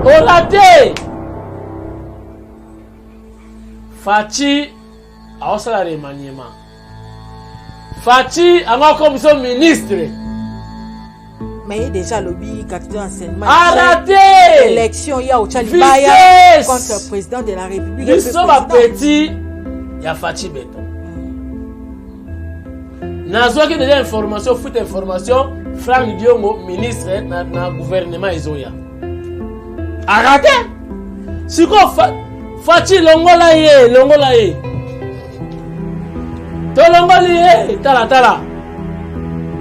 Olate Fachi a aussi la remaniement. Fachi a encore comme son ministre. Mais déjà lobby candidat enseignement. Arrêtez. Élection il y a au Tchalibaya contre le président de la République. Nous sommes à petit. Il y a Fachi Beton. Nazo qui déjà information, fout information. Franck Diongo ministre na gouvernement Izoya. Arrêtez. Si quoi Fachi longola ye. To longoli ye tala.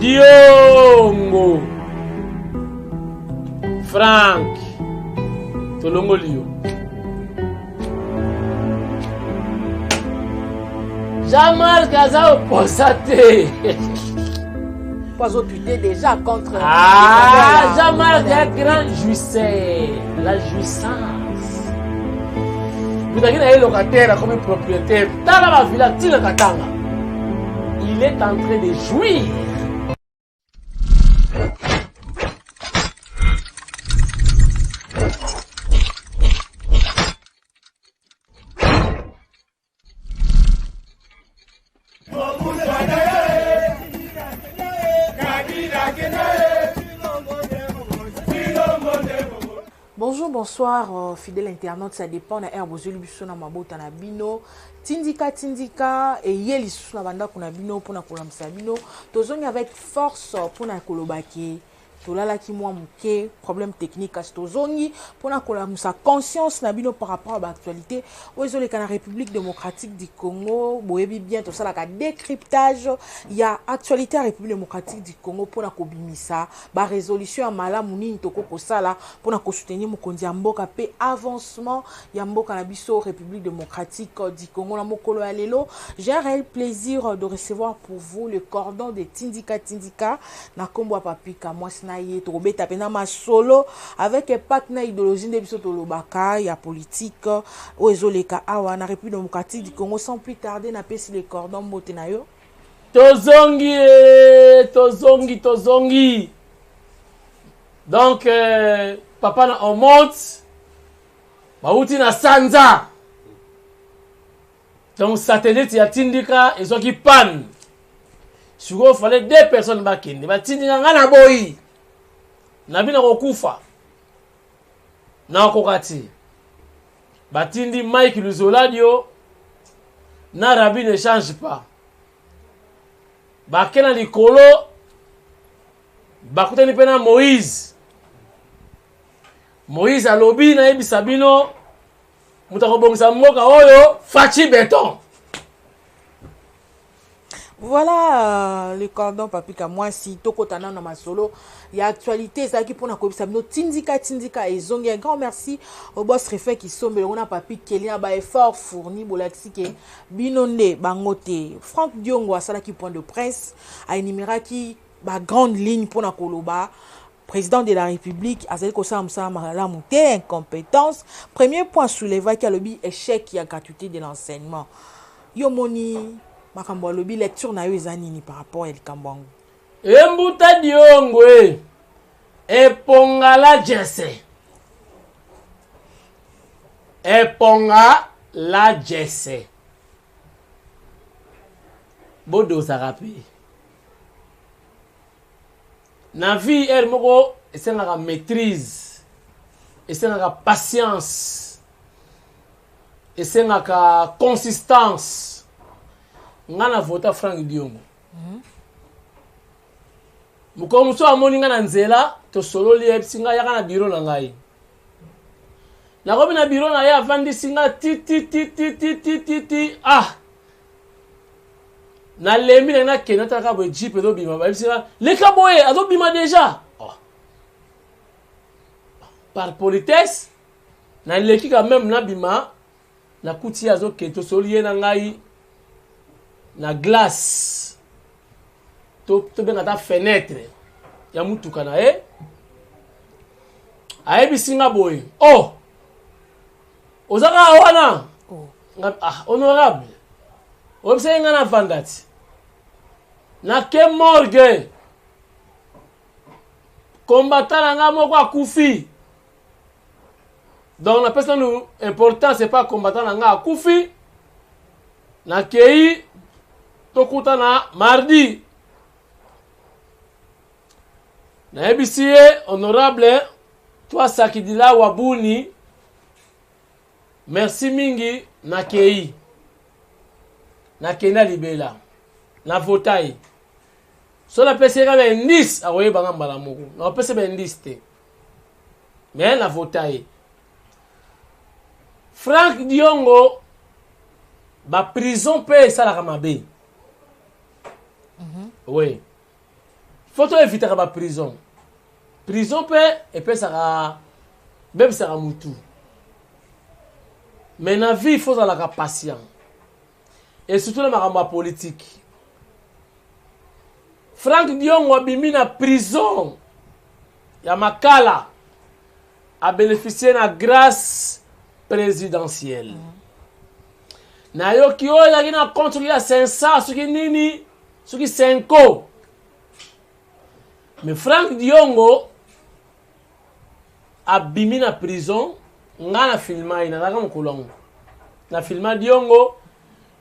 Diongo. Franck. To longoli yo. Jean-Marc Aza opposate. Pas occupé déjà contre. Jean-Marc est un grand jouisseur. La jouissance. Vous avez un locataire comme propriétaire. Dans la villa, il est en train de jouir. Bonjour, bonsoir, fidèles internautes, ça dépend de Herbozuli Bissona Mabota na Bino, Tindika, et Yeli Susuna Banda Kunabino, pour na Kolamsabino, Tozoni avec force pour na Kolobaki. Tolala ki mwa muke problème technique à Stozongi pour na sa conscience nabino par rapport à l'actualité ozo le Canada République démocratique du Congo boyebi bien to sala ka décryptage il y a actualité à République démocratique du Congo pour na kobimisa ba résolution ya malamu nini toko kosala pour na ko soutenir mokonzi ya mboka pe avancement ya mboka na biso République démocratique du Congo na mokolo ya lelo. J'ai un réel plaisir de recevoir pour vous le cordon de Tindika na kombo papika moi Tobeta pena ma solo avec un partenaire idéologie de biso tolobaka ya politique oezoleka awa na République démocratique du Congo sans plus tarder na pesi les cordons mbote na yo Tozongi. Donc papa on monte bauti na Sanza. Donc satellite ya Tindika et qui panne. Sugo fallait deux personnes bakende ba Tindika ngana boyi. Nabina kokufa na kokati batindi Mike Luzoladio na Rabi ne change pas bakena likolo bakutani pena Moïse alobi na yebisa bino mutakobongisa mboka oyo Fachi Beton. Voilà le cordon papika moi si tokotana na masolo ya actualité ça qui pour na kobisa bino Tindika et zongi un grand merci au boss Refait qui sombe on a papi Kelia ba effort fourni bolaxi ke binonde bangote Franck Diongo asala qui point de presse a énuméré qui ba grande ligne pour na koloba président de la République azali ko samsa la montée incompétence premier point soulevé qui a le échec ya gratuité de l'enseignement yomoni makambo lobi lecture na yo ezanini par rapport à Likambangu. Embuta Diongo eponga la jesse. Bodo zarapi. Na vie er moko esenga maîtrise. Esenga patience. Esenga consistance. Ngana vota Franck Diongo. Mukomuso amoni ngana nzela to solo li singa yaka na bureau na ngai. Na kobi na bureau na ya avandi singa ti na lembi na kenata ka bo jeep do bima ba singa le ka boye azo bima déjà. Oh. Par politesse na leki quand même na bima na kuti azo keto solo ye na ngai na glace to benga ta fenêtre ya mutuka na ayebi singa boy ozaka wana honorable obsenga na vandati na ke morgue combattant nga moko akufi Donc la personne important c'est pas combattant na nga akufi na kei tokuta na mardi na ebisie honorable toi Sakidila Wabuni merci mingi na kei na kena libela na votai so la pesera ba indice awoye banga mbala moko na pese ba indice te mais na votai Frank Diongo ba prison pe sala mabe oui faut éviter ba prison pe et pe sera même sera mutu mais na vie il faut la patient et surtout la maramba politique Frank Diongo abimi na prison ya makala a bénéficié na grâce présidentielle. Na yo ki o ya gina contre ya 500 suki nini suki 5. Mais Frank Diongo abimi na prison nga na filma ina na mkolongo. Na filma Diongo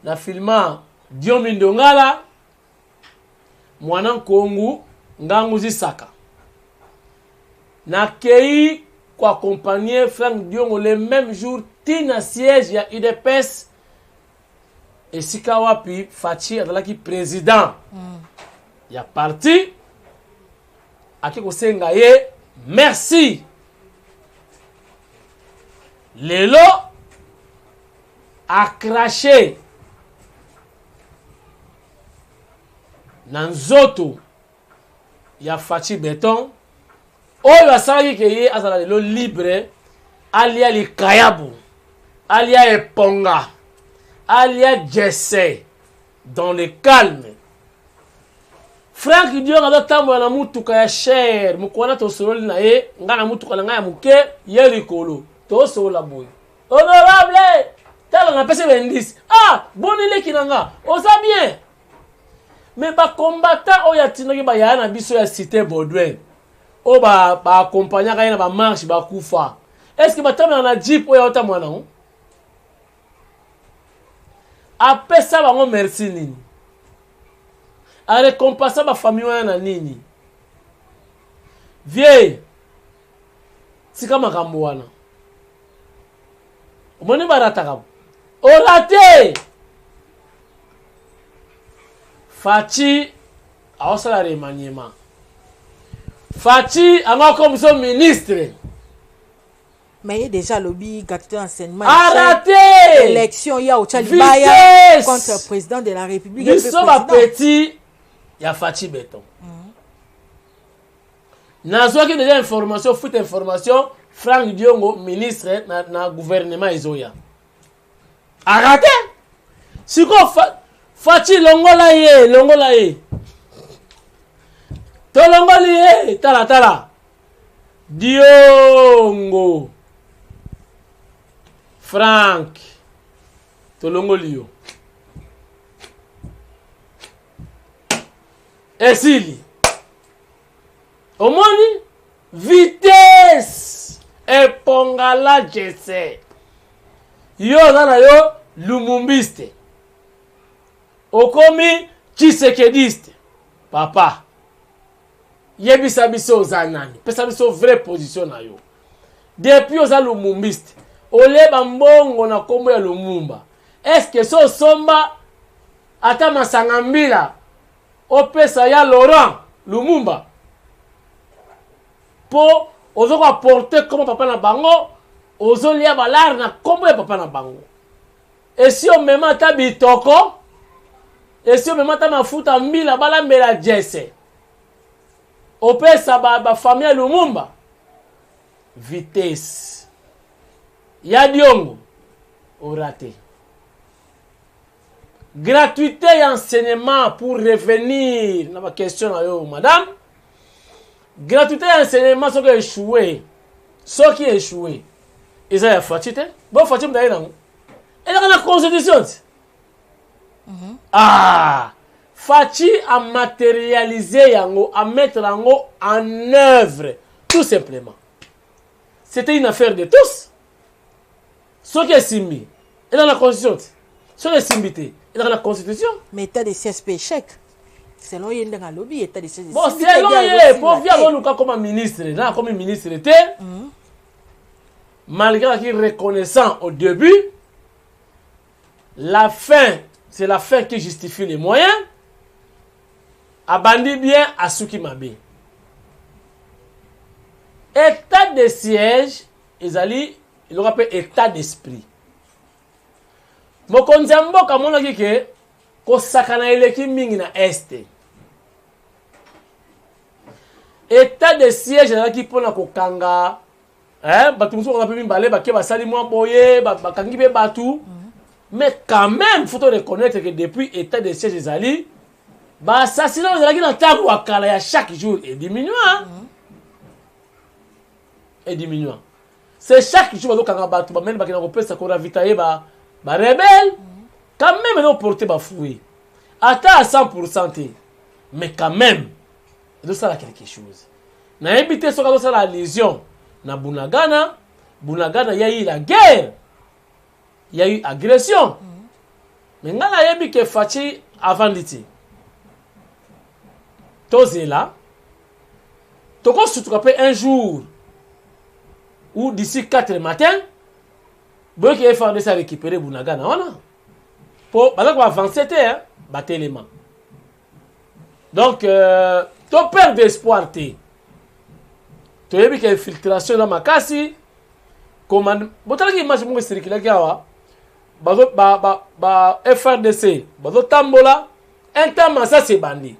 na filma Diomindo ngala mwana Kongu ngangu zisaka. Na kei pour accompagner Frank Diongo le même jour tina siège ya UDPS et Sikawapi Fachi adalaki président ya parti akiko senga ye merci lelo a craché na nzoto ya Fachi Beton oyo asalaki ke ye azala lelo libre alia likayabu alia eponga alia jesse dans le calme Frank Diongo azotambola na mutuka ya cher mukwana tosololi na ye nga na mutuka na nga ya muke ye likolo tosolola boye honorable tala na pese bendisi bonileki na nga oza bien mais ba combattant oyo atindaki bayaya na biso ya cité Baudouin o ba accompagner ka na ba marche ba kufa est-ce que batamela na jeep oyo ota mwana ngo apesa bango merci nini a récompenser ba famille wana na nini vie sika makambo wana omoni barata kabo orate Fachi aosala remaniement Fachi anga comme son ministre. Mais il y a déjà lobby gratuité enseignement. Arrêtez! Élection, il y a au Tchalibaya contre le président de la République. Nous sommes à petit, il y a Fachi Beton. Nazo qui déjà information, fout information, Frank Diongo, ministre na gouvernement Izoya. Arrêtez! Si quoi Fachi longola ye. Tolongoli tala Diongo Frank tolongoli yo esili omoni vitesse epongala jesse yo na yo lumumbiste okomi chisekediste papa yebisa biso ozanani pesa biso vraie position na yo depuis oza lumumbiste oleba mbongo na kombo ya Lumumba est-ce que so somba ata masanga mbila opesa ya Laurent Lumumba po ozoko apporter comme papa na bango ozolia balar na kombo ya papa na bango et si on mema ta bitoko et si on mema ta mafuta mbila balambela jesse opesa ba famille Lumumba vitesse ya Diongo oraté gratuité et enseignement pour revenir na ma question à yo madame gratuité et enseignement ce qui échoué ils ont fait bon Fachi mdaye nango et la constitution Fachi a matérialisé yango, a mettre yango en œuvre, tout simplement. C'était une affaire de tous. Ce qui est simbi, et dans la constitution. Ce qui est simbi, et dans la constitution. Mais état de siège échec. Selon il y a un lobby, état de siège. Bon, selon il pour voir comme ministre, là, comme ministre était, malgré qu'il est reconnaissant au début, la fin, c'est la fin qui justifie les moyens. Abandi bien à ce qui m'a bien. État de siège, il aura appelé état d'esprit. Mokonzi mboka mona kike ko sakana eleki mingi na este. État de siège na ki pona ko kanga batu muso ko pe mbale ba ke ba sali mwa boye ba kangi be batu. Mais quand même faut reconnaître que depuis état de siège ezali ba assassinat ezalaki na ntango wakala ya chaque jour et diminuant. Et diminuant. C'est chaque jour bazo kanga batu ba men ba kina ko pesa ko ravitailler ba rebelle, quand même, ils ont porté ma fouille. Attends à 100%, mais quand même, ils ont ça quelque chose. Na évité ce que la lésion. Na Bunagana, il y a eu la guerre, il y a eu agression. Mais quand il y a eu que Fachi avant l'été, tosé là, toko surtout un jour ou d'ici 4 matins. Bon qui est fait de ça récupérer Bunagana voilà pour avancer l'élément. Donc ton père d'espoir tu as vu qu'il y a infiltration dans ma casse commande botala qui image mo circuler kawa ba FRDC bazo tambola un temps ça c'est bandit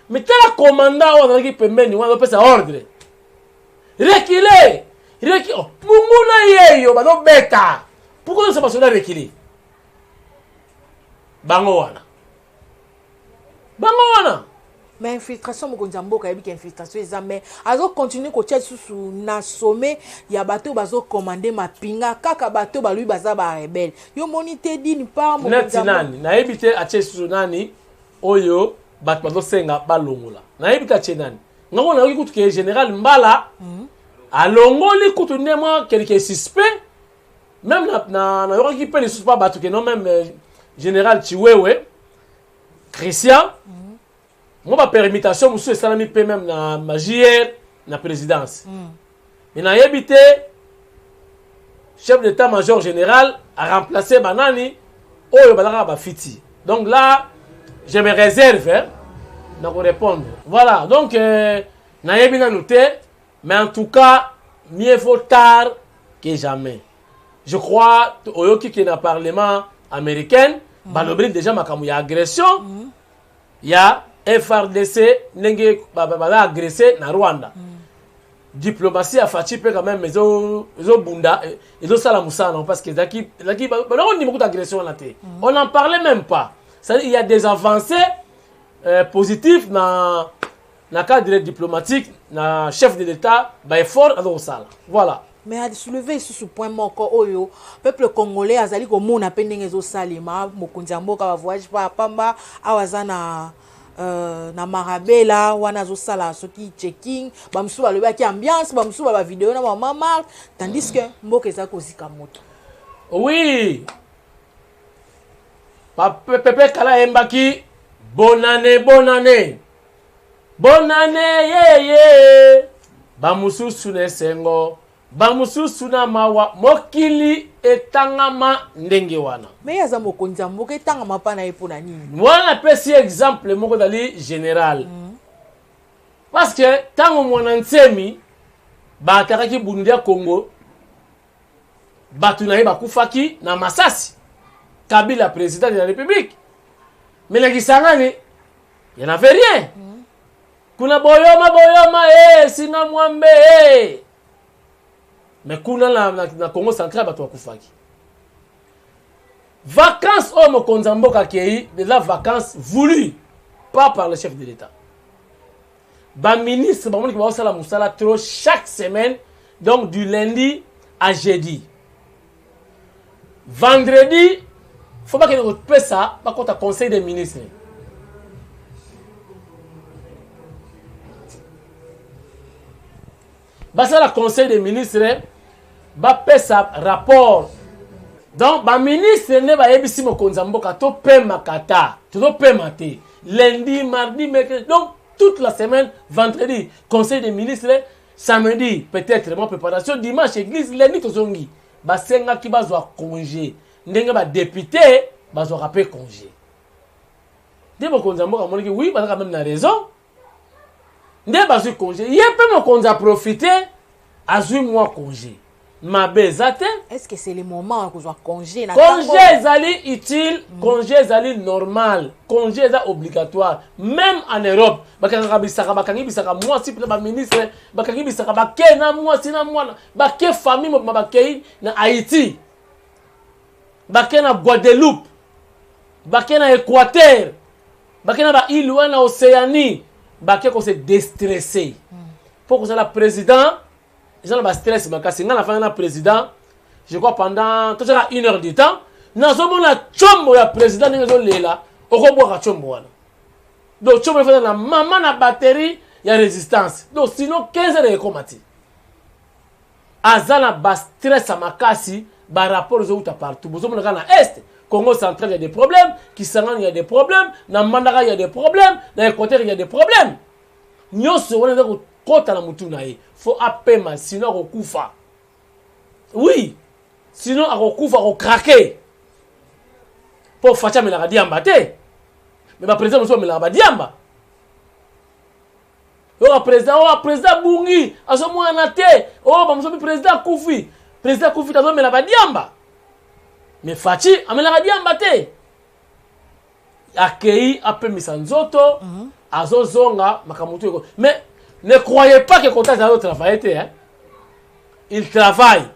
mais tel commandant on a qui pembeni on a sa ordre reculer. Munguna yeyo bazo beta. Pourquoi nous sommes pas reculer? Bango wana. Mais infiltration mokonza mboka yebi que infiltration ezame azo continuer ko tia susu na sommet ya bato bazo commander mapinga kaka bato ba lui baza ba rebelle. Yo monité dine pas mokonza. Nani na yebite a tia susu nani oyo bato bazo senga balongola. Na yebite a tia nani. Ngako na okutu ke général Mbala. Alongoli kutunema quelques suspects même na yoko qui peut les suspects batu que non même général Chiwewe Christian moi ba permutation monsieur salami peut même na JR na présidence mais na yebité chef d'état-major général a remplacé banani oyo balaka ba fiti donc là je me réserve na ko répondre voilà donc na yebina noté. Mais en tout cas, mieux vaut tard que jamais. Je crois Oyoki qui est dans le Parlement américain, balobri déjà il y a agression, il y a FRDC nenge agressé na Rwanda. Diplomatie a fait quand même mais ils bunda ils ont ça la moussa non parce que on dit beaucoup d'agression là on n'en parlait même pas. C'est-à-dire il y a des avancées positives dans le cadre diplomatique, le chef de l'État est fort à ça. Voilà. Mais à soulever ce point, le peuple congolais a dit que mon appel est au salima, mokundiambo ka voyage pa pamba, awazana na marabela, wana zo sala soki checking, bamsu ba loba ki ambiance, bamsu ba vidéo na mama, tandis que mboka za kozika moto. Oui. Pepe kala embaki, bonne année, bonne année. Bonne année, yeah. Bamususu nesengo, bamususu na mawa, mokili etangama ndenge wana. Mais yaza mokonzi mboka etangama pa na epona nini? Wana pesi exemple moko dali général. Parce que tango mwana nsemi ba takaki bundia Congo, batu na yeba kufaki na Masasi. Kabila président de la République. Mais la Kisangani, il n'y en avait rien. Kuna boyoma sina mwambe mais kuna na Congo central bato wakufaki vacances au mokonza mboka kei de la vacances voulues pas par le chef de l'État ba ministre ba moni ki ba sala musala trop chaque semaine donc du lundi à jeudi vendredi faut pas que nous paie ça par contre conseil des ministres. Bah, c'est le conseil des ministres, bapesa rapport. Donc ba ministre ne ba yebisi mokonzi mboka to pema kata to pema te lundi mardi mercredi, donc toute la semaine, vendredi conseil des ministres, samedi peut-être mon préparation, dimanche église, lundi tozongi basenga ki bazwa congé ndenge ba député bazwa rapé congé de mokonzi mboka moniki oui parce que même na raison nde bazwi congé yepe mokonzi a profité azwi moi congé. Est-ce que c'est le moment que je congé? Congé est utile, congé est normal, congé est obligatoire. Même en Europe, ministre, famille, na Haïti, na Guadeloupe, na Équateur, na île na Océanie, qu'on se déstresser. Pour que le président ils ont le stress, parce que la fin de président, je crois pendant 1 heure de temps, nous avons la chombo ya président, nous avons là, on va boire la chombo. Donc, chombo fait la maman na batterie, il y a résistance. Donc, sinon, 15 heures de combattre. Azana ba stress à makasi, ba rapport aux autres partout. Vous avez na Est, Congo central, il y a des problèmes, Kisangani, il y a des problèmes, na Mandara, il y a des problèmes, na Équateur, il y a des problèmes. Nous sommes faut appeler, sinon on koufa. Oui, sinon on koufa, on craque. Pour faire mais la diamba te. Mais ma président nous la diamba. Oh président Bungi, à ce moment te. Oh bah président Koufi t'as mais la diamba. Mais Fachi amela la diamba te. Accueilli appel misanzoto. Azozonga makamutu. Mais ne croyez pas que Contact a travaillé. Hein? Il travaille.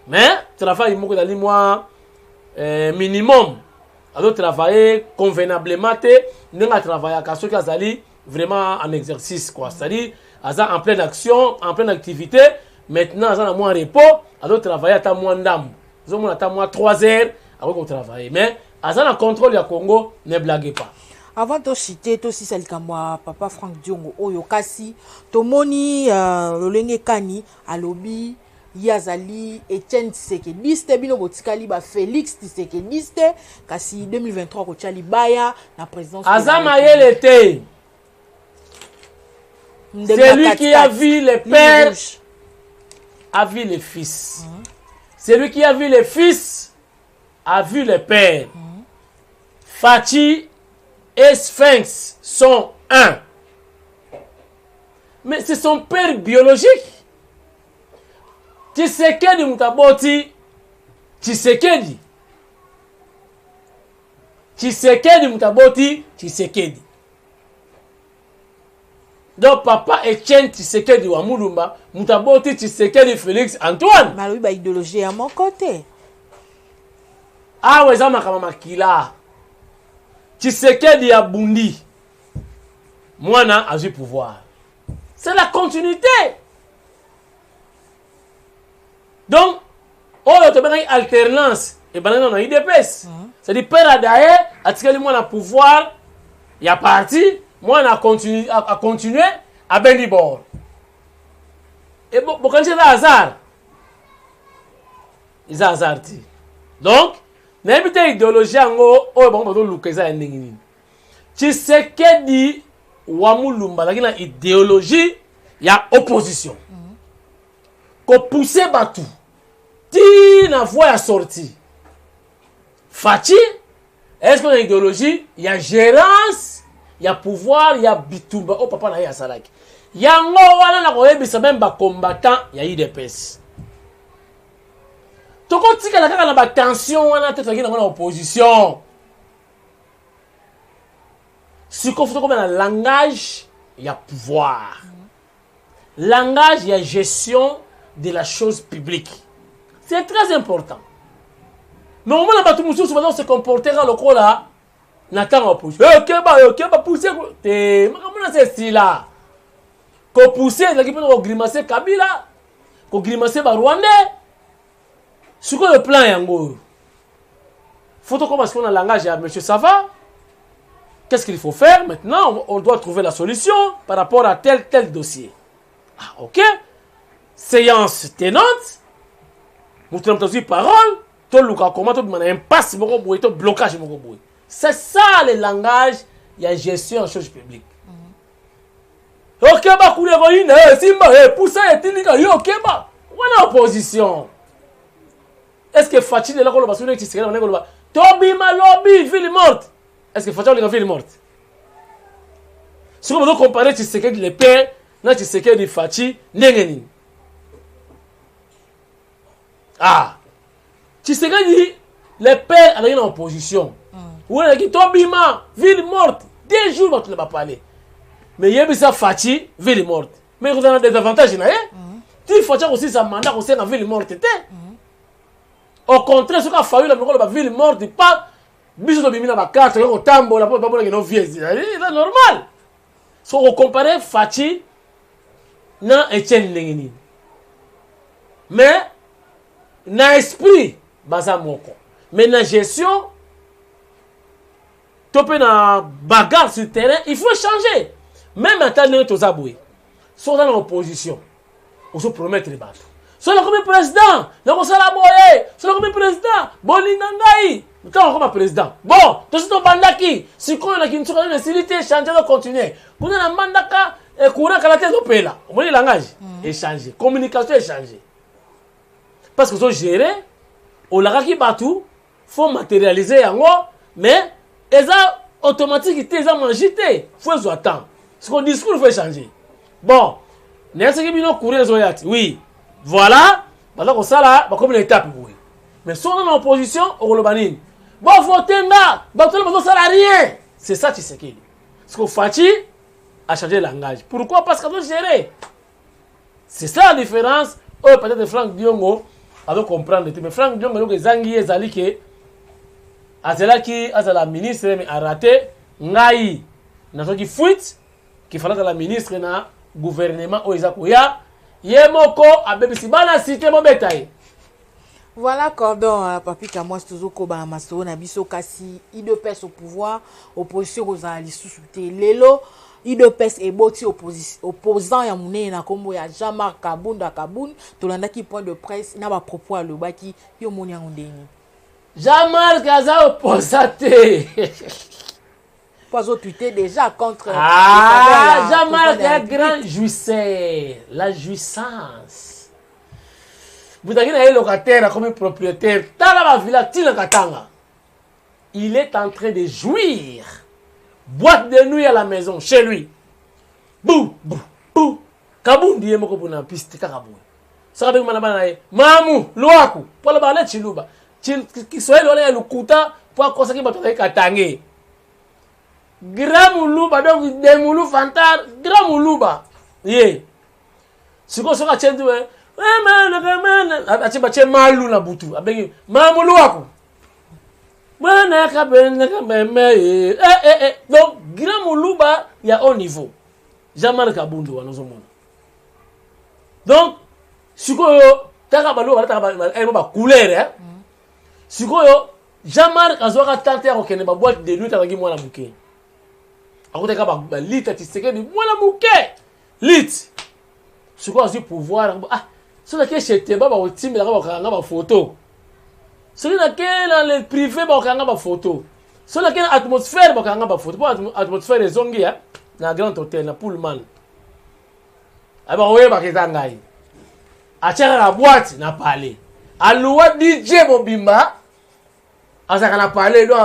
Mais travaille minimum. Alors travailler convenablement. Il a travaillé à ceux qui ont vraiment en exercice. C'est-à-dire, en pleine action, en pleine activité. Maintenant, ils ont moins repos. Alors travailler à moins d'âme. Ils ont moins 3 heures avant qu'on travaille. Mais ils ont un contrôle du Congo, ne blaguez pas. Avant de citer aussi celle comme papa Franck Diongo oyo kasi tomoni lolenge kani alobi yazali Etienne Tshisekedi bino botikali ba Félix Tshisekedi kasi 2023 ko tchali baya na présidence Azama yelete. Celui qui a vu les pères a vu les fils. Celui qui a vu les fils a vu les pères. Fachi et Sphinx sont un. Mais c'est son père biologique. Tshisekedi Mutaboti. Tshisekedi Mutaboti. Tshisekedi. Donc papa Etienne Tshisekedi wa Mulumba. Mutaboti Tshisekedi Félix Antoine. Mais lui, idéologie à mon côté. Ah ouais, ça m'a makila. Tshisekedi a bundi. Mwana a eu pouvoir. C'est la continuité. Donc, on a une alternance. Et ben on a eu des pèses. C'est-à-dire, père Adaye a tiré le pouvoir. Il y a parti. Moi, on a continué à Bendi Bord. Et bon, quand c'est hasard, ils ont hasard. Donc, n'importe quelle idéologie en haut, oh bon, on va le faire. Tshisekedi Wamulumba, la idéologie, il y a opposition. Qu'on pousse Batou, ti na voie à sortir. Fachi, est-ce qu'on a une idéologie? Il y a gérance, il y a pouvoir, il y a bitumba. Oh papa, il y a salaki. Il y a un mot, même combattant, il y a eu des pèses. Tu comprends que la tension, on a peut-être dans l'opposition. Ce qu'on fait comme un langage, il y a pouvoir. Langage, il y a gestion de la chose publique. C'est très important. Mais au moment où tout le monde se comportera le coup là, n'attend opposition. Ok, pousser. C'est là. Qu'on pousser, il faut grimacer Kabila, qu'on grimacer Rwandais. Ce que le plan est en gros. Faut commencer qu'on a un langage à M. Sava. Qu'est-ce qu'il faut faire maintenant? On doit trouver la solution par rapport à tel dossier. Ah, ok. Séance tenante. Mutu na mutazi parole, to luka comment to mana impasse moko boye, to blocage moko boye. C'est ça le langage, il y a gestion en chose publique. Ok, bah, coulez, Simba, poussa, et Tindika, ok, bah, on est opposition. Est-ce que Fatih est là, qu'on va se dire, on est là, Tobi, Malobi, ville morte. Est-ce que Fatih est là, ville morte? Si on veut comparer Tshisekedi le père, na Tshisekedi Fatih, n'engeni. Ah, Tshisekedi le père a une opposition. Ou on a dit Tobi, ville morte. 2 jours, tu ne vas pas parler. Mais il y a bisa Fatih, ville morte. Mais vous avez des avantages, tu Fatih aussi sa mandat aussi dans ville morte. Au contraire, ce qu'a fallu la ville morte, pas biso de bimina ba carte, au tambo, la pas bonne vie. C'est normal. Si on compare Fatih na Etienne Lengeni. Mais na esprit baza moko. Mais na gestion topé na bagarre sur le terrain, il faut changer. Même maintenant, nous sommes aboués. Sont dans l'opposition. On se promet les bateaux. Soit comme président, nous sommes aboués. Soit comme président, Boni Nangaï. Nous sommes comme président. Bon, tout ce qui est bandaki, si on a une facilité, changer de continuer. Quand on a un mandaka, et courant à la tête au pays là. On voit le langage. Échanger. Communication échanger. Parce que nous gérer, on l'a qui bateau, faut matérialiser en haut, mais ils ont automatique, ils ont mangé, il faut attendre. Ce qu'on discours, il faut changer. Bon, oui, voilà, comme ça là, comme une étape, oui. Mais si on est en opposition, on va le bon, votez là, ne sert à rien. C'est ça, tu sais qu'il. Ce qu'on fait, a changé le langage. Pourquoi? Parce qu'on doit gérer. C'est ça la différence. Peut-être Franck Diongo, avec comprendre. Mais Franck Diongo, il y a Zangi et Zalike, Azelaki, la ministre, a raté, Ngaï, n'a pas de fuite. Qui fallait dans la ministre na gouvernement Oizakoya Yemoko abebisi bana cité mo betaille. Voilà cordon papi kamwa toujours ko ba maso na biso kasi IDPS au pouvoir opposition aux alisusu lelo IDPS eboti opposant ya munene na kombo ya Jean-Marc Kabunda tolandaki point de presse na ba propos a lobaki yo moni ngondeni Jean-Marc aza opposate. Poiseau tweeté déjà contre Jean-Marc est un grand jouisseur. La jouissance. Vous avez un locataire comme propriétaire. Il est en train de jouir. Boîte de nuit à la maison, chez lui. Bou, bou, bou. Kabundi est moko na piste kakabou. Ça va bien Mamu, loaku. Pour le ballet chiluba. Qui soit le lukuta pour consacrer votre katangé. Gramuluba donc demulu fantar gramuluba ye siko soka chendu achiba che malu na butu abengi mamulu wako bwana kabeme donc gramuluba ya haut niveau Jean-Marc Kabundu wanozomona donc siko yo taka balu ba couleur siko yo Jean-Marc azoka tante ya kokene ba boîte de nuit tangi mwana muke akote ka ba lit Tshisekedi mwana muke lit siko azi pouvoir so na ke chete ba otimela ka ba ba photo so na ke dans le privé ba ka ba photo so na ke atmosphère ba ka ba photo pour atmosphère ezongi ya na grand hôtel na Pullman aba oye ba ketangai achaka la boîte na palais aluwa DJ Mobimba azaka na palais do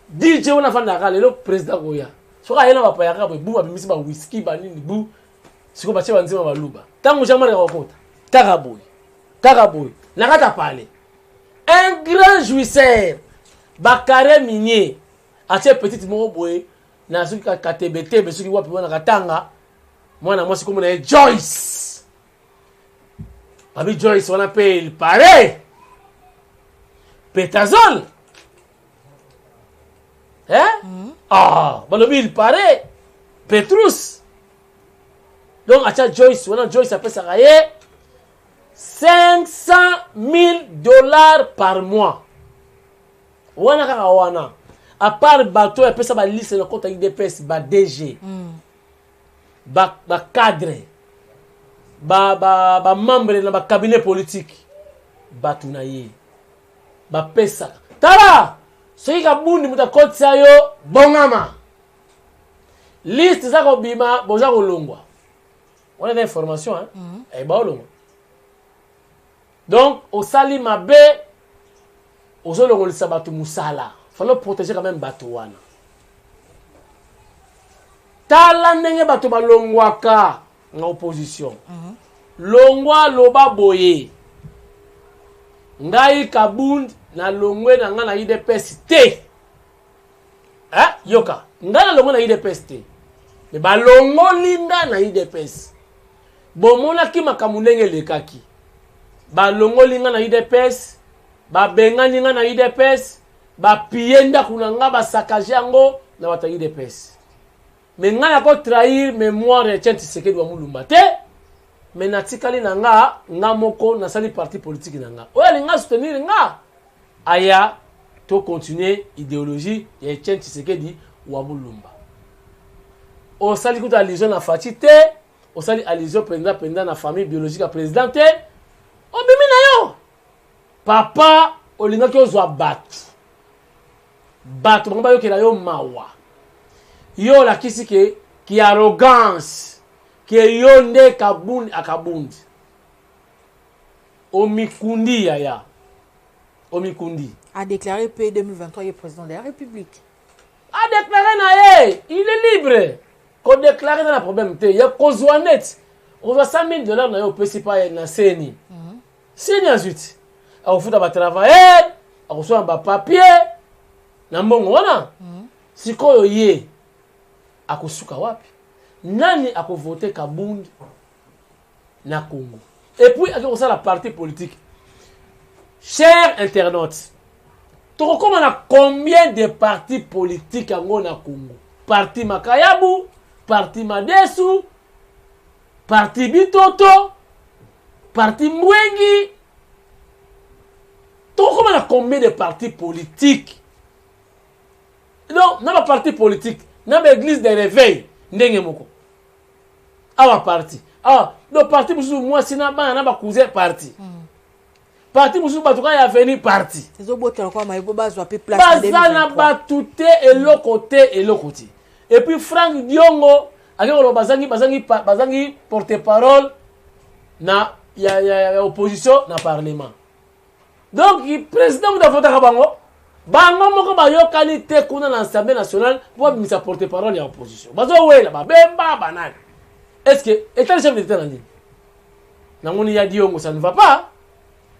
DJ on a fanda ka le président Goya soka yena ba payaka ba bu ba bimisi ba whisky ba nini bu siko ba che ba nzima ba luba tangu Jean-Marc akokota takaboy nakata palais un grand jouisseur ba carré minier ache petite moko boy na suki ka KTBT be suki wapi wana katanga mwana mwasi komo na Joyce Babi Joyce wana pe il paraît Petazol. Hein? Ah, balobi il paraît Petrus. Donc acha Joyce, wana Joyce appelle ça raye $500,000 par mois. Wana kaka wana. À part bateau appelle ça ba liste le compte IDPS ba DG. Ba cadre. Ba membre dans ba cabinet politique. bato na ye bapesaka tala soki kabundi moto akotisa yo bongama liste eza kobima boza kolongwa wana eza information baolongwa donc osali mabe ozolongolisa bato mosala fallait protéger quand même bato wana tala ndenge bato balongwaka na opposition longwa loba boye ngai Kabundi na longwe na nga na UDPS te yoka ngai na longwe na UDPS te me balongoli nga na UDPS bomonaki makambo ndenge elekaki balongoli nga na UDPS babengani nga na UDPS bapie ndako na nga basakaje yango na bato ya UDPS me nga nako trahir mémoire ya Etienne Tshisekedi wa Mulumba te me natikali na nga moko nasali parti politique na nga oyo alinga soutenir nga aya to continuer idéologie ya Etienne Tshisekedi wa Mulumba osali kuta allusion na Fachi te osali allusion pendant na famille biologique ya président te obimi na yo papa olingaki ozwa bato bango bayokela yo mawa yo lakisi ki arrogance ke yo nde Kabundi omikundi yaya omikundi a déclaré P 2023 est président de la République a déclaré na ye il est libre ko déclarer dans la problème te ya kozwa net ozwa $100,000 na yo pesi pa na seni seni azwiti akofuta batravailleur akosala bapapier na mbongo wana sikoyo ye akosuka wapi nani akovote Kabundi na Congo et puis akosala parti politique chers internautes tokokoma na combien de partis politiques yango na Congo parti Makayabu parti Madesu parti Bitoto parti Mwengi tokokoma na combien de partis politiques donc na parti politique na l'église de réveil ndenge moko awa parti do parti mususu mwasi na bana na bakuze parti parti mususu batuka ya avenir parti ezobotela kwa mayibo bazwa pe place bazana batute eloko te et puis Frank Diongo akelo bazangi porte-parole na ya opposition na parlement donc le président de votaka bango moko bayokani te kuna na Assemblée nationale pour misa porte-parole ya opposition bazowela babemba banani est-ce que état le chef de l'État nani namoni ya Diongo ça ne va pas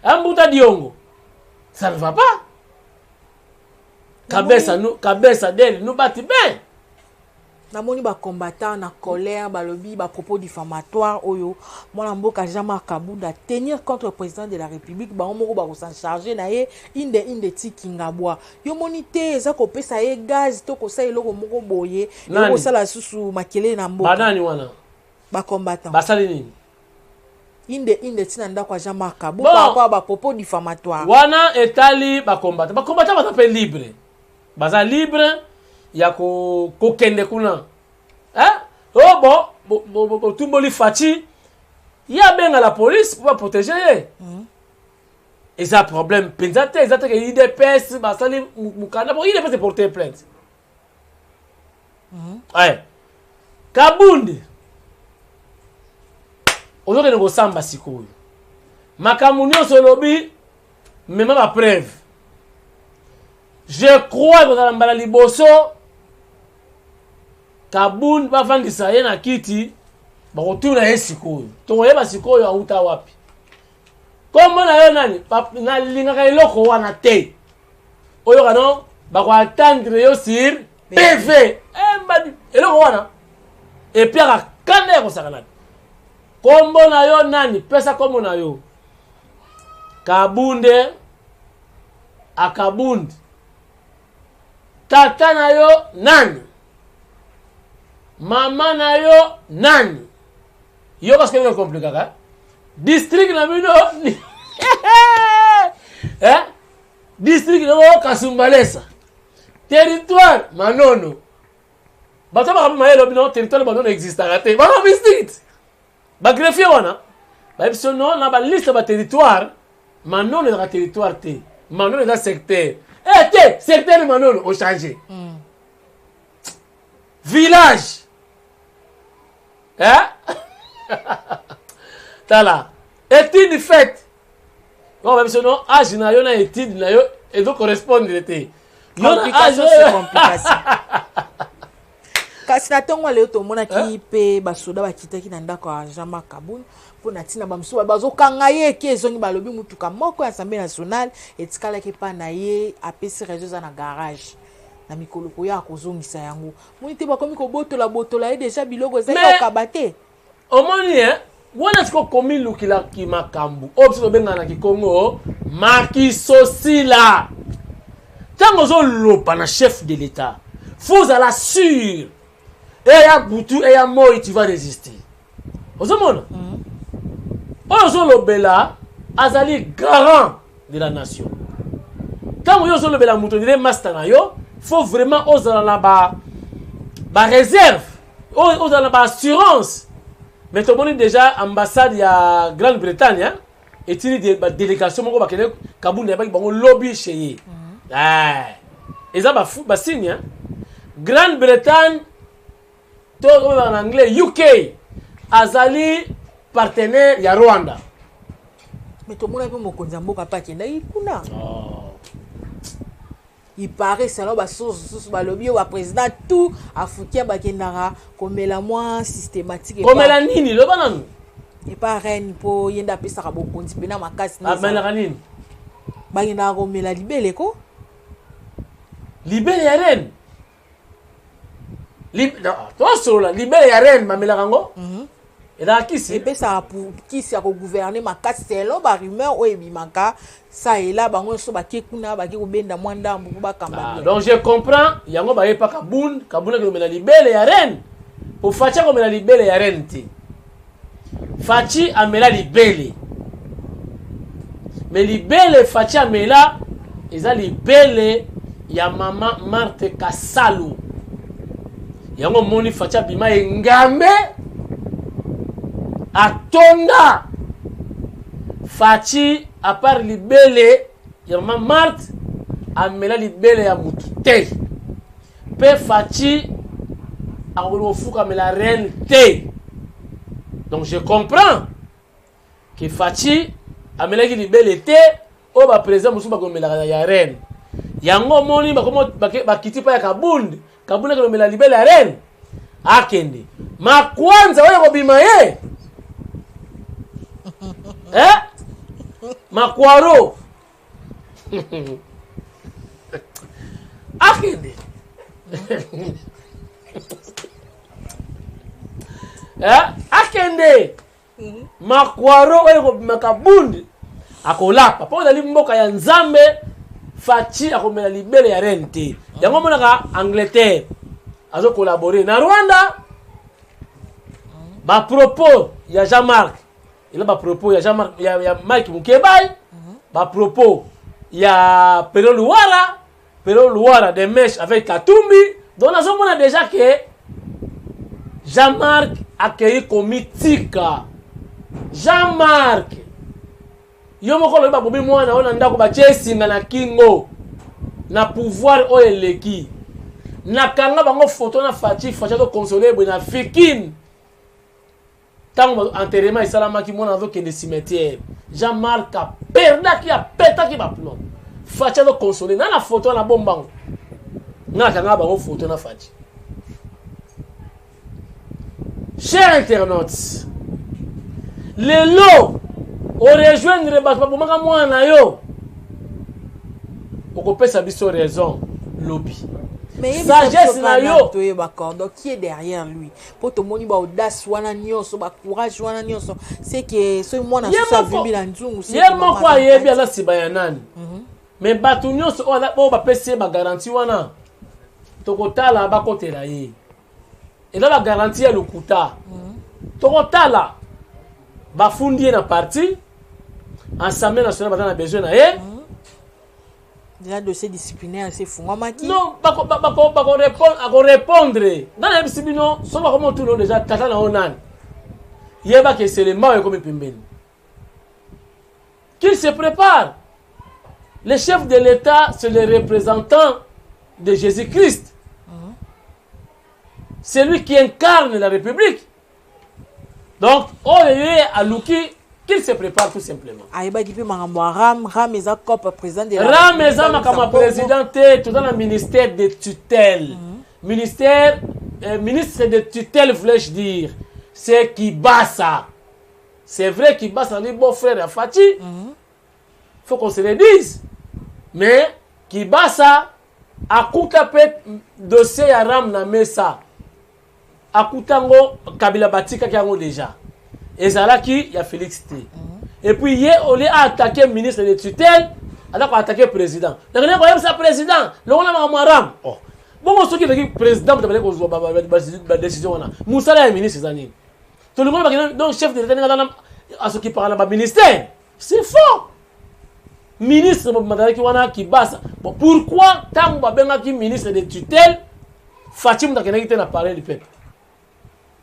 ambuta Diongo ça ne va pas kabesa deli nous bati ben namoni ba combattant na colère balobi ba propos diffamatoires oyo mwana mboka Jean-Marc Kabunda tenir contre le président de la République ba moko ba s'en charger na ye inde tikingabwa yo moni te eza ko pesa ye gaz to ko sa eloko moko boye ko sala susu makele na mboka banani wana ba combattant basali nini inde tina ndako Jean-Marc Kabunda ba ba propos diffamatoires wana etali ba combattant ba pe libre baza libre ya ko kende kuna bon tumboli Fachi ya benga la police pour protéger ye et ça problème pensate que IDPS basali mukanda bon IDPS porter plainte Kabundi ozoke ngo samba sikoyo makamuni osolobi même ba preuve je crois que dans la liboso Kabundi bafandisa ye na kiti bakotuna ye sikoyo toyeba sikoyo auta wapi kombo na yo nani na lingaka eloko wana te oyo kano bako attendre yo sur PV mbadi eloko wana et puis akakanda ya kosakana kombo na yo nani pesa kombo na yo Kabundi tata na yo nani mama na yo nani yo parce que c'est compliqué district na bino district na Kasumbalesa territoire Manono bato ba kama yelo bino territoire Manono existe te ba district ba greffier wana ba biso non na ba liste ba territoire Manon est dans le territoire T. Manon est dans le secteur. Eh, T, secteur de Manon, on changé. Village. Hein? T'as là. Étude faite. Bon, même si non, âge na yo na étude na yo, et donc correspondre l'été. Complication sur complication. Kasi na tongo leo tomonaki pe basoda bakitaki na ndako ya Jean-Marc Kaboun po na tina bamsuba bazokanga ye ki ezongi balobi mutuka moko ya Assemblée nationale etikalaki pa na ye apesi réseau za na garage na mikolo ko ya kozongisa yango moni te bakomi kobotola ye déjà biloko ezali okabate omoni wana tiko komi lukila ki makambu obso benga na kikongo makisosila tango zo lopa na chef de l'état faut à la sûre et ya butu et ya moi tu vas résister ozomona ozo lobela azali garant de la nation tango yo zo lobela muto dire master na yo faut vraiment ozala na ba réserve ozala na ba assurance. Mais tout le monde déjà ambassade ya Grande-Bretagne hein et tini des délégation moko bakene Kaboun ya baki bango lobby chez et ça ba signe hein Grande-Bretagne to en anglais UK azali partenaire ya Rwanda. Mais tout le monde a vu mon konzamboka pa kenda ikuna. Il paraît c'est là ba lobby wa président tout africain ba kendara komela moi systématique komela nini lo bananu et pas reine po yenda pesa ka bokonzi pena makasi na mela nini ba yenda komela libele ko libele ya reine to solo libele ya reine mamela kango et là qui c'est pesa pour qui c'est ko gouverner makasi c'est là ba rumeur o ebimaka ça et là bango so ba kekuna ba ko benda mwanda mbu ba kamba. Donc je comprends yango ba yepa Kaboun ko mela libele ya reine pour Fachi ko mela libele ya reine ti Fachi amela libele mais libele Fachi amela eza libele ya mama Marthe Kasalu yango moni Fachi bima engambe atonda Fachi à part libele ya mama Marthe amela libele ya mutute pe Fachi a fuka amela reine te. Donc je comprends que Fachi amela ki libele te o ba président musu ba komela ya reine yango moni ba komo ba kiti pa ya Kaboun ko mela libele ya reine akende ma kwanza wale ko bima ye Makwaro akende akende Makwaro oyo makabundi akolapa po dali mboka ya Nzambe Fachi akomela libele ya reine te yango monaka Angleterre azo collaborer na Rwanda ba propos ya Jean-Marc il a ba propos ya Jean-Marc ya Mike Mukebai ba propos ya Pero Luara de mèche avec Katumbi donc nazo mona déjà que Jean-Marc accueilli komitika Jean-Marc yo moko lo ba bobi mwana ona ndako ba chesinga na kingo na pouvoir o eleki na kanga bango photo na Fachi to consoler bo na Fikine tant enterrement isalamaki mona zo kende cimetière Jean-Marc a perdaki a petaki ba plomb Fachi to consoler na photo na bombango na kanga bango photo na Fachi. Chers internautes, les lots au rejoindre bato bomaka mwana yo okopesa biso raison lobby mais sagesse na yo donc qui est derrière lui pour tout monde ba audace wana nyonso ba courage wana nyonso c'est que ce mwana so vimbi la nzungu c'est yemo kwa yebi ala siba ya nani mais bato nyonso o ba pese ba garantie wana tokotala ba kotela ye et là la garantie ya lokuta tokotala ba fundi na parti Assemblée nationale batana besoin na ye déjà dossier disciplinaire c'est fou maki non bako répondre dans la bisibino so ba comment tout le déjà tata na onan yeba que c'est le mal comme pembeni qu'il se prépare. Le chef de l'État, c'est le représentant de Jésus-Christ. C'est lui qui incarne la République. Donc, on est à Luki, qu'il se prépare tout simplement. Ram eza comme président de la Ram eza comme président tout dans le ministère de tutelle. Ministère, ministre de tutelle, voulais-je dire, c'est Kibasa. C'est vrai Kibasa, les beaux frères à Fati. Faut qu'on se le dise. Mais Kibasa, a coupé dossier à Ram na mesa. A Koutango, Kabila Batika qui a déjà. Et Zalaki, il y a Félix T. Et puis, hier, on a attaqué le ministre de tutelle, on a attaqué le président. Donc, on a dit président, on a Ram. Bon, on se dit que le président, on a la décision. Moussa est ministre, tout le monde va dire, donc, chef de l'État, à ce qui parle dans le ministère. C'est faux. Ministre, qui basse. Bon, pourquoi, tant que on a ministre de tutelle, Fatim n'a pas parlé du peuple?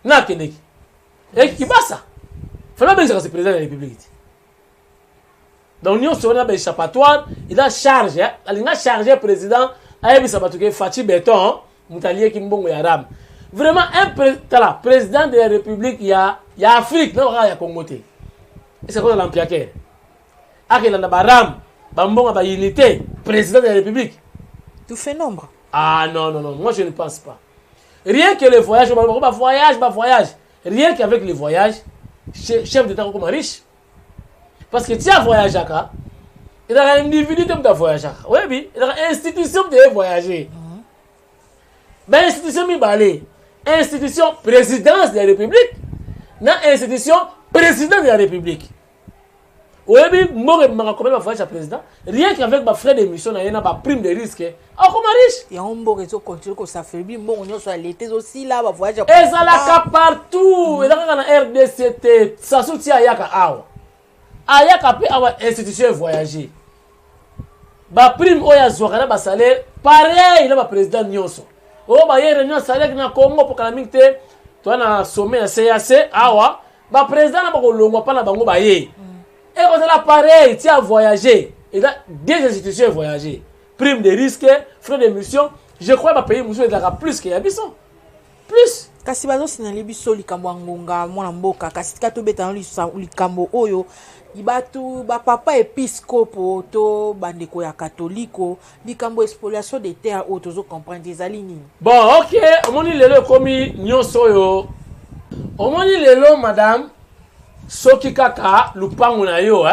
Na Keneki. Et qui passe ça? Il faut bien que c'est président de la République. Donc, nous sommes un échappatoire. Il a chargé, il a chargé le président. Il a Fatih Béton, Moutalier Kimbongo Yaram. Vraiment, un président de la République, il y a Afrique, non, il y a Congo. Et c'est quoi l'Empire? Il y a Baram, Bambonga, ba unité, président de la République. Tu fais nombre. Ah non, non, non, moi je ne pense pas. Rien que le voyage, voyage. Rien qu'avec le voyage, chef d'État comme riche. Parce que tu as voyagé, il y a un individu qui a voyagé. Oui, oui, il y a une institution qui a voyagé. Ben, institution mi institution présidence de la République, institution président de la République. Oui, oui, moi, je voyage à président. Rien qu'avec ma frère d'émission, il y a une prime de risque. Ah, comment riche? Il y a un bon réseau continue que ça fait bien. Bon, on a l'été aussi là, va voyager. Et ça là partout. Et dans la RDCT, ça soutient Ayaka Awa. Ayaka peut avoir institution voyager. Ba prime oya zouara ba salaire pareil là ba président nyonso. Oh ba yé réunion salaire na Congo pour calamité. Toi na sommet na CAC Awa, ba président na ba ko longwa pa na bango ba yé. Et on a pareil, tu as voyagé. Et là, des institutions voyagé. Prime de risque, frais de mission. Je crois que ma pays musulman est plus qu'il y a bison. Plus. Kasi bazo sinali biso likambo ngonga mwana mboka kasi kato beta likambo oyo ibatu ba papa épiscope to bandeko ya catholique likambo spoliation des terres auto zo comprendre ezali nini. Bon, OK, omoni lelo komi nyonso yo. Omoni lelo madame soki kaka lupango na yo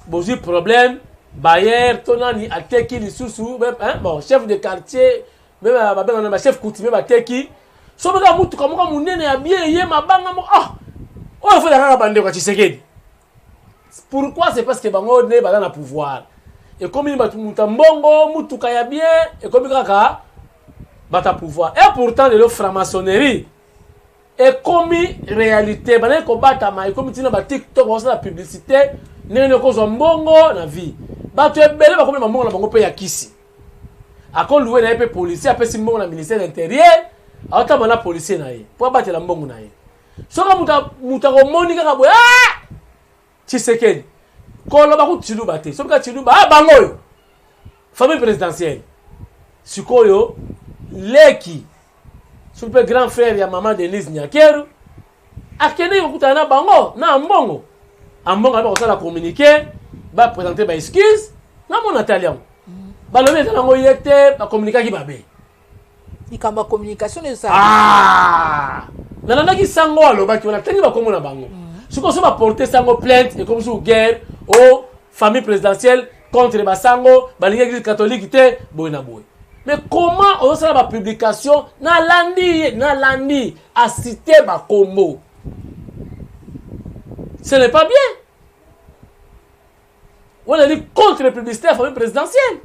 bozi problème bayer tonani ateki lisusu bon chef de quartier même ba chef coutumier ba teki so beka mutu kamoka munene ya bien ye mabanga mo il faut la bande kwa Tshisekedi. Pourquoi? C'est parce que bango ne ba na pouvoir et comme il muta mbongo mutu ka ya bien et comme kaka bata pouvoir et pourtant de la franc-maçonnerie. Et comme réalité, bana ko batama et comme tina ba TikTok on la publicité, nene ko zo mbongo na vie. Ba to ebele ba comme mbongo na bango pe ya kisi. Akon loué na pe policier apesi mbongo na ministère de l'intérieur, ata bana policier na ye. Po batela la mbongo na ye. Soka muta ko moni kaka boya. Tshisekedi. Ko lo ba ku Tshilumba te. Soka Tshilumba bango yo. Famille présidentielle. Sikoyo leki super grand frère ya maman Denise Nyakeru akene yokutana bango na mbongo ambongo ba kosala communiquer ba présenter ba excuse na mon italien ba lobe na ngo yete ba communiquer ki babe ikamba communication de ça na ki sango aloba ki ona tengi ba komo na bango siko so ba porter sango plainte et comme sous guerre au famille présidentielle contre ba sango ba l'église catholique te boyna boy. Mais comment on fait la publication na landi à citer ma combo? Ce n'est pas bien. On a dit contre le publicité à la famille présidentielle.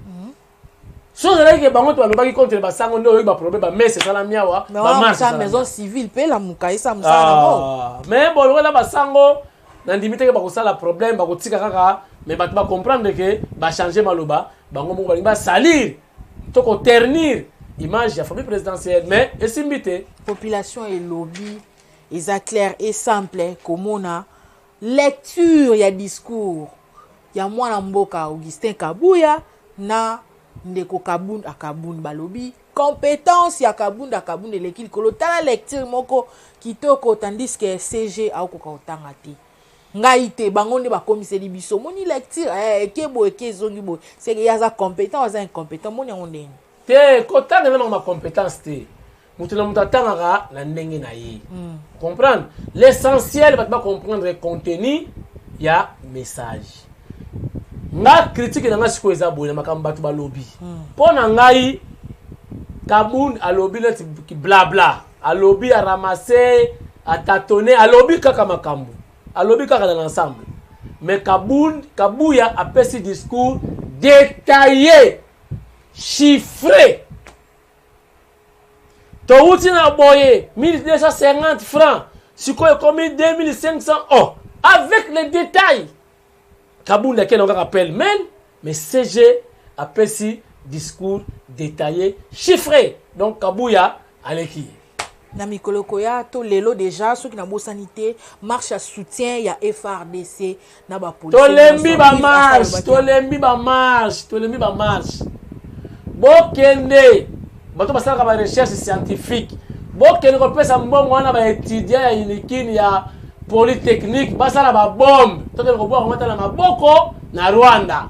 Si on a dit que bango to aloba contre ba sango ndo yo ba problème mais c'est ça la miawa ba marche la maison civile pe la mukai ça musala mais bon là ba sango na limite que ba ko sala problème ba ko tika kaka mais ba ba comprendre que ba changer maloba bango mo ba salir toko ternir image de la famille présidentielle mais esimbité population et lobby ils clair et simple comme on a lecture il y a discours ya mwana mboka Augustin Kabuya na ndeko Kabund balobi compétence ya Kabund eleki likolo tala lecture moko kitoko tandis que CG akoka otanga te ngai te bango nde bakomiseli biso moni lecture ekebo ekezongi boye c'est que yaza compétent aza incompétent moni yango ndenge te kotanga na ma compétence te mutu na mutu atangaka na ndenge na ye comprendre l'essentiel bato ba comprendre le contenu ya message nga critique na nga siko eza boye na makambo bato balobi mpo na ngai Kabund alobi neti blabla alobi a ramasser a tâtonner alobi kaka makambo alobi kaka dans l'ensemble mais Kabuya a fait ce discours détaillé chiffré touti na boye 1250 francs sikoyo komi 2500 avec les détails Kabund a un rappel mais CG a fait ce discours détaillé chiffré donc Kabuya aleki na mikolo koya to lelo déjà ceux qui na bosanité marche à soutien ya FRDC na ba police tolembi ba marche bokende bato basala ba recherche scientifique bokende ko pesa mbongo wana ba étudiant ya unikini ya polytechnique basala ba bombe to ko bo ngata na maboko na Rwanda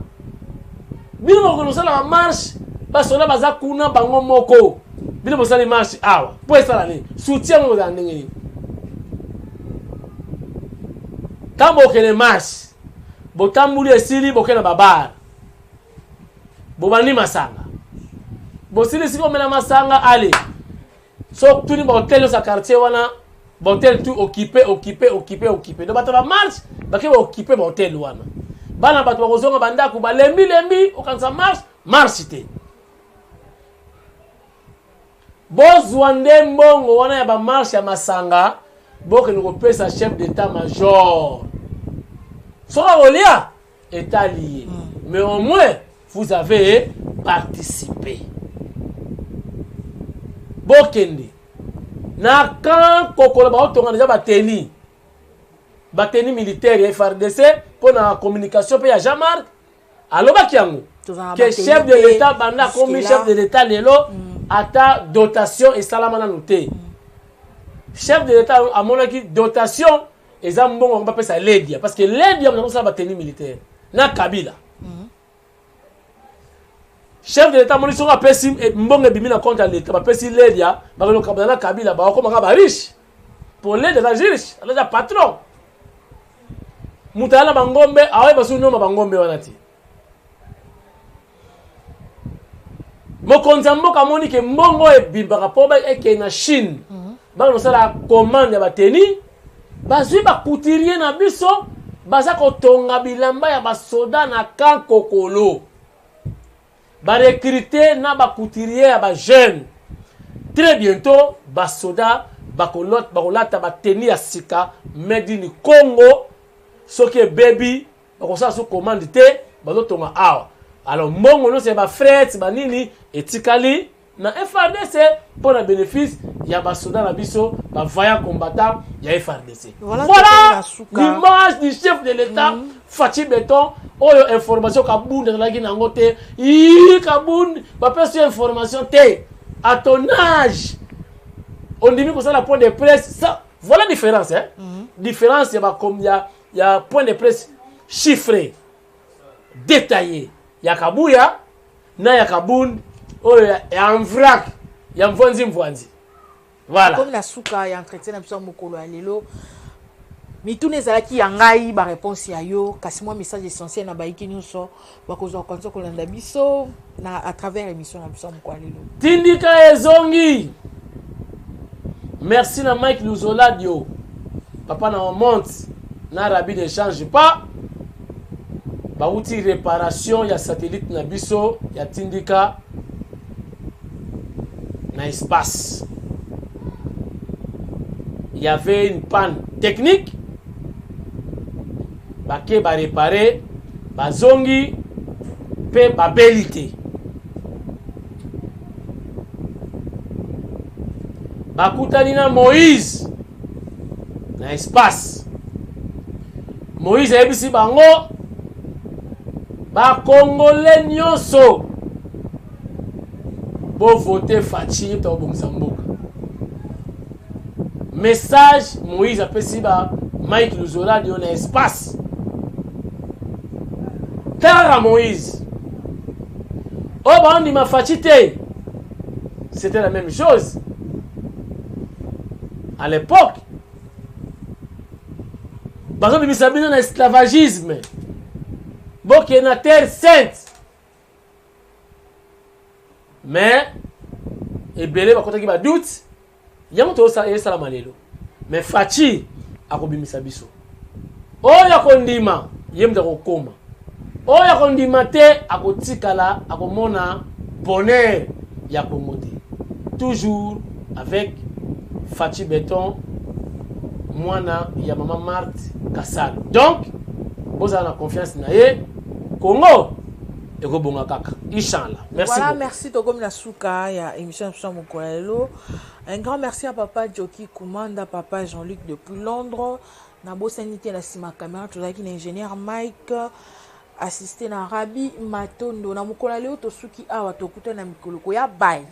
bino ko sala ba marche basola baza kuna bango moko bino bosali marche awa po esala ni soutien mo za ndenge kambo kele marche botambuli esili bokena babar bobani masanga bosili siko mena masanga ale so tuni ba hotel sa quartier wana ba hotel tout occupé do bata ba marche bake ba occupé ba hotel wana bana bato bakozonga bandako balembi okanisa marche te bozwande mbongo wana ya ba marche ya masanga bokende kopesa chef d'état-major soka kolia état lié mais au moins vous avez participé bokende na kan kokola baotonga déjà bateni militaire ya FRDC pour la communication pe ya Jean-Marc alobaki yango que chef de l'état banda comme chef de l'état lelo ata dotation et salamana noté chef de l'état a monaki dotation et ça mbongo on va passer l'aide parce que l'aide on ça bateni militaire na Kabila chef de l'état moni songa pesi mbongo bimi na compte à l'état ba pesi l'aide ya ba ko kabila Kabila ba ko manga ba riche pour l'aide la riche ala patron mutala bangombe awe basu nyoma bangombe wanati mokonza mboka moni ke mbongo ebimbaka po ba eke na Chine ba no sala commande ya bateni bazwi ba couturier na biso baza kotonga bilamba ya basoda na camp Kokolo ba recruter na ba couturier ya ba jeune très bientôt basoda bakolata bateni ya sika made in Congo soki baby bakosala so commande te bazotonga awa alors mbongo no c'est ba fret ba nini etikali na FRDC pour le bénéfice ya basoda na biso ba vaillant combattant ya FRDC voilà l'image du chef de l'état Fachi Beton oyo information Kabund na lagi nango te Kabund ba pesa information te à ton âge on dit que ça la point de presse ça voilà différence hein différence il y a point de presse chiffré détaillé ya Kabuya na ya Kabund oyo ya mvrak ya mvwanzi voilà comme la souka ya entretien na biso mokolo ya lelo mitune ezalaki ya ngai ba réponse ya yo kasi moi message essentiel na baiki nyonso bakozwa konzo kolanda biso na à travers émission na biso mokolo ya lelo tindika ezongi merci na Mike Luzoladio papa na monte na rabi ne change pas bauti réparation ya satellite na biso ya tindika na espace il y avait une panne technique bake ba réparer bazongi pe babelité bakutani na Moïse na espace Moïse ayebisi bango ba congolais nyonso bo voter Fachi to bongisa mboka. Message Moïse apesi ba Mike Luzola di on espace. Tara Moïse. Oh ba on dit ma Fachi te. C'était la même chose. À l'époque, par exemple, il s'habille dans l'esclavagisme. Bon, qui est dans la terre sainte. Mais, et belé, par contre, il y a doute. Il y a un peu de salam alelo. Mais Fachi, a kobi misabiso. Oh, il y a kondima, il y a un koma. Oh, il y a kondima te, a kotikala, a komona bonheur, il y a komote. Toujours avec Fachi Béton, Moana, il y a maman Marthe Kassal. Donc, vous avez la confiance na ye, Congo, et Robonga Kaka. Inch'Allah. Merci. Voilà, beaucoup. merci Togom Nasuka, il y a émission Mokoelo. Un grand merci à papa Joki Koumanda, papa Jean-Luc depuis Londres. Nabo Sanité la Sima Caméra, tout ça qui est ingénieur Mike, assisté na Rabi Matondo. Na Mokola Leo Tosuki Awa Tokuta na Mikoloko ya bye.